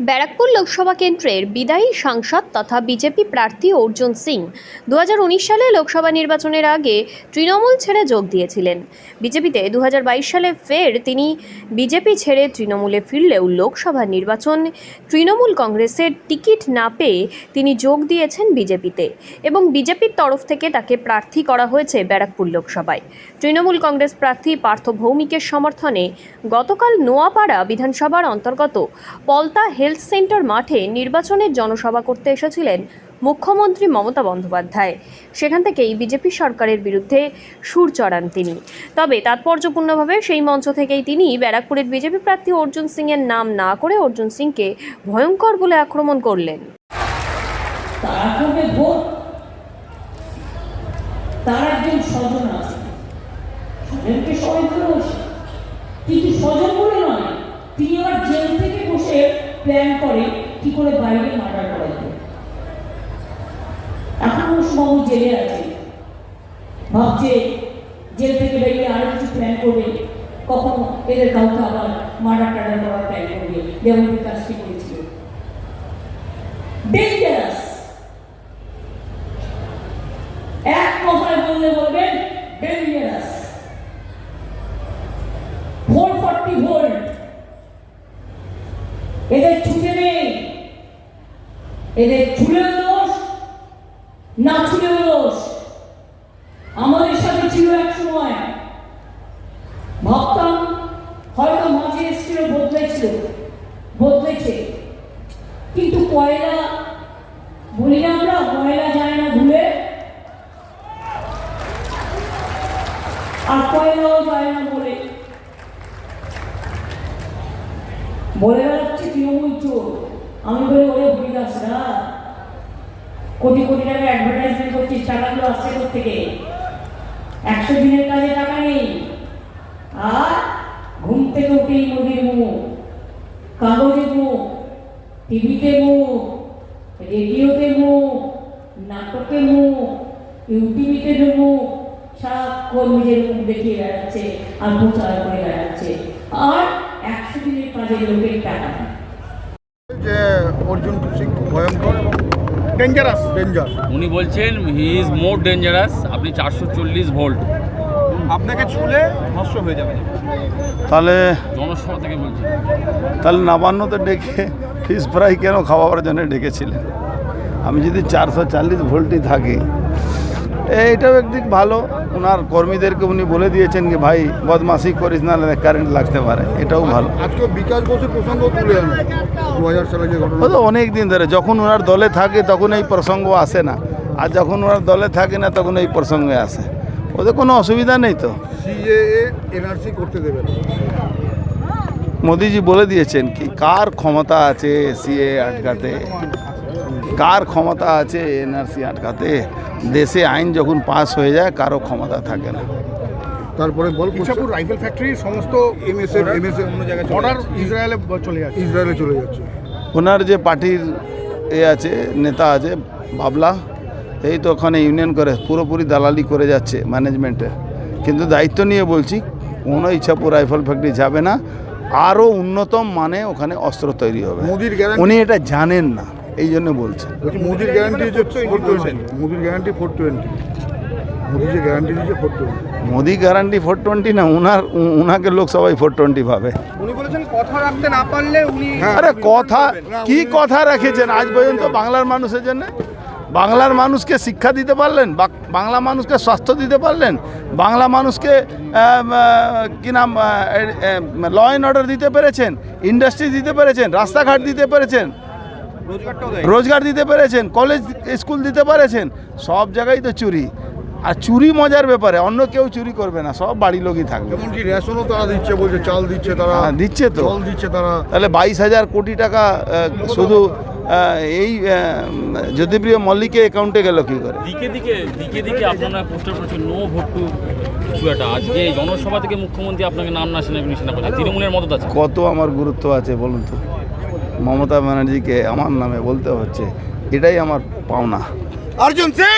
ব্যারাকপুর লোকসভা কেন্দ্রের বিদায়ী সাংসদ তথা বিজেপি প্রার্থী অর্জুন সিং 2019 সালে লোকসভা নির্বাচনের আগে তৃণমূল ছেড়ে যোগ দিয়েছিলেন। বিজেপিতে 2022 সালে ফের তিনি বিজেপি ছেড়ে তৃণমূলে ফিরলেও লোকসভা নির্বাচন তৃণমূল কংগ্রেসের টিকিট না পেয়ে তিনি যোগ দিয়েছেন বিজেপিতে এবং বিজেপির তরফ থেকে তাকে প্রার্থী করা হয়েছে ব্যারাকপুর লোকসভায়। তৃণমূল কংগ্রেস প্রার্থী পার্থ ভৌমিকের সমর্থনে গতকাল নোয়াপাড়া বিধানসভার অন্তর্গত পলতা হেলথ সেন্টার মাঠে নির্বাচনের জনসভা করতে এসেছিলেন মুখ্যমন্ত্রী মমতা বন্দ্যোপাধ্যায়। সেখান থেকেই বিজেপি সরকারের বিরুদ্ধে সুর চড়ান তিনি। তবে তাৎপর্যপূর্ণভাবে সেই মঞ্চ থেকেই তিনি ব্যারাকপুরের বিজেপি প্রার্থী অর্জুন সিংয়ের নাম না করে অর্জুন সিংকে ভয়ঙ্কর বলে আক্রমণ করলেন। তার একজন স্বজন আছে, স্বজনকে সবাই ভালোবাসে, কিন্তু স্বজন বলে নয়, তিনি আবার জেল থেকে বসে প্ল্যান করে কি করে বাইরে মার্ডার করা যায়। এখন বাবু জেলে আছে, ভাবছে জেল থেকে বেরিয়ে আরো কিছু প্ল্যান করবে, কখনো এদের কাউকে আবার মার্ডার টার্ডার করার প্ল্যান করবে, যেমন বিকাশটি করেছিল। ডেঞ্জারাস, এক কথায় বললে বলবেন ডেঞ্জারাস। 440 ভোল্ট এদের ছুটে নেই, এদের ছুলেও দোষ, না ছুলেও দোষ। আমাদের সাথে ছিল এক সময়, ভাবতাম হয়তো মাঝে এসছিল, বদলেছে, কিন্তু কয়লা বলি না আমরা, কয়লা যায় না ভুলে, আর কয়লাও যায় না বলে বেড়াচ্ছে তৃণমূল চোর। আমি বলি ওরে হরিদাসরা, কোটি কোটি টাকা অ্যাডভার্টাইজমেন্ট করছিস, টাকাগুলো আসছে থেকে 100 দিনের কাজে টাকা নেই, আর ঘুম থেকে উঠেই নদীর মুখ, কাগজে মুখ, টিভিতে মুখ, রেডিওতে মুখ, নাটকে মুখ, ইউটিভিতে মুখ, সারাক্ষণ নিজের মুখ দেখিয়ে বেড়াচ্ছে আর প্রচার করে বেড়াচ্ছে, আর 100 দিনের কাজের লোকের টাকা। যে অর্জুন সিং ভয়ঙ্কর এবং ডেঞ্জার উনি বলছেন হি ইজ মোর ডেঞ্জারাস। আপনি 440 ভোল্ট, আপনাকে ছুলে ভস্ম হয়ে যাবে। তাহলে জনসভা থেকে বলছেন, তাহলে নবান্নতে ডেকে ফিশ ফ্রাই কেন খাওয়াবার জন্য ডেকেছিলেন? আমি যদি 440 ভোল্টই থাকি, এইটাও একদিক ভালো। ওনার কর্মীদেরকে উনি বলে দিয়েছেন কি ভাই বদমাশি করিস না, কারেন্ট লাগতে পারে, এটাও ভালো। আজকে বিকাশ বসুর প্রসঙ্গ তুলে আনো 2000 সালে যে ঘটনা, ও তো অনেক দিন ধরে, যখন ওনার দলে থাকে তখন এই প্রসঙ্গ আসে না, আর যখন ওনার দলে থাকে না তখন এই প্রসঙ্গে আসে। ওদের কোনো অসুবিধা নেই তো। সিএএ এনআরসি করতে দেবে না। মোদিজি বলে দিয়েছেন কি কার ক্ষমতা আছে সিএ আটকাতে, কার ক্ষমতা আছে এনআরসি আটকাতে। দেশে আইন যখন পাস হয়ে যায় কারো ক্ষমতা থাকে না। তারপরে বল ইচ্ছাপুর রাইফেল ফ্যাক্টরি সমস্ত এমএসএ অন্য জায়গায় অর্ডার ইসরায়েলে চলে যাচ্ছে। ওনার যে পার্টির আছে নেতা আছে বাবলা, এই তো ওখানে ইউনিয়ন করে পুরোপুরি দালালি করে যাচ্ছে ম্যানেজমেন্টে। কিন্তু দায়িত্ব নিয়ে বলছি, কোনো ইচ্ছাপুর রাইফেল ফ্যাক্টরি যাবে না, আরও উন্নতম মানে ওখানে অস্ত্র তৈরি হবে। মোদির গ্যারান্টি, উনি এটা জানেন না, এই জন্য বলছেন। মোদির গ্যারান্টি হচ্ছে 420, মোদির গ্যারান্টি 420, মোদি যে গ্যারান্টি দিয়েছে 420। মোদি গ্যারান্টি 420 না, উনাকে লোকসভায় 420 পাবে। উনি বলেছেন কথা রাখতে না পারলে উনি, আরে কথা কি কথা রেখেছেন আজ পর্যন্ত বাংলার মানুষের জন্য? বাংলার মানুষকে শিক্ষা দিতে পারলেন? বাংলা মানুষকে স্বাস্থ্য দিতে পারলেন? বাংলা মানুষকে কি নাম ল অ্যান্ড অর্ডার দিতে পেরেছেন? ইন্ডাস্ট্রি দিতে পেরেছেন? রাস্তাঘাট দিতে পেরেছেন? রোজগার দিতে পেরেছেন? কলেজ স্কুল দিতে পেরেছেন? সব জায়গায় তো চুরি। আর চুরি মজার ব্যাপারে, অন্য কেউ চুরি করবে না, সব বাড়ি লোকই থাকবে। এমনকি রেশনও তারা দিচ্ছে, বলছে চাল দিচ্ছে তারা, দিচ্ছে তো, জল দিচ্ছে তারা। তাহলে 22,000 কোটি টাকা শুধু এই জ্যোতিপ্রিয় মল্লিকের অ্যাকাউন্টে গেল কী করে? দিকে আপনারা পোস্টার করেছেন নো ভোট টু কিছু একটা। আজকে এই জনসভা থেকে মুখ্যমন্ত্রী আপনাকে নাম না শুনে নিশানা করছে, তৃণমূলের মদত আছে। কত আমার গুরুত্ব আছে বলুন তো? মমতা ব্যানার্জিকে আমার নামে বলতে হচ্ছে, এটাই আমার পাওনা। অর্জুন সিং।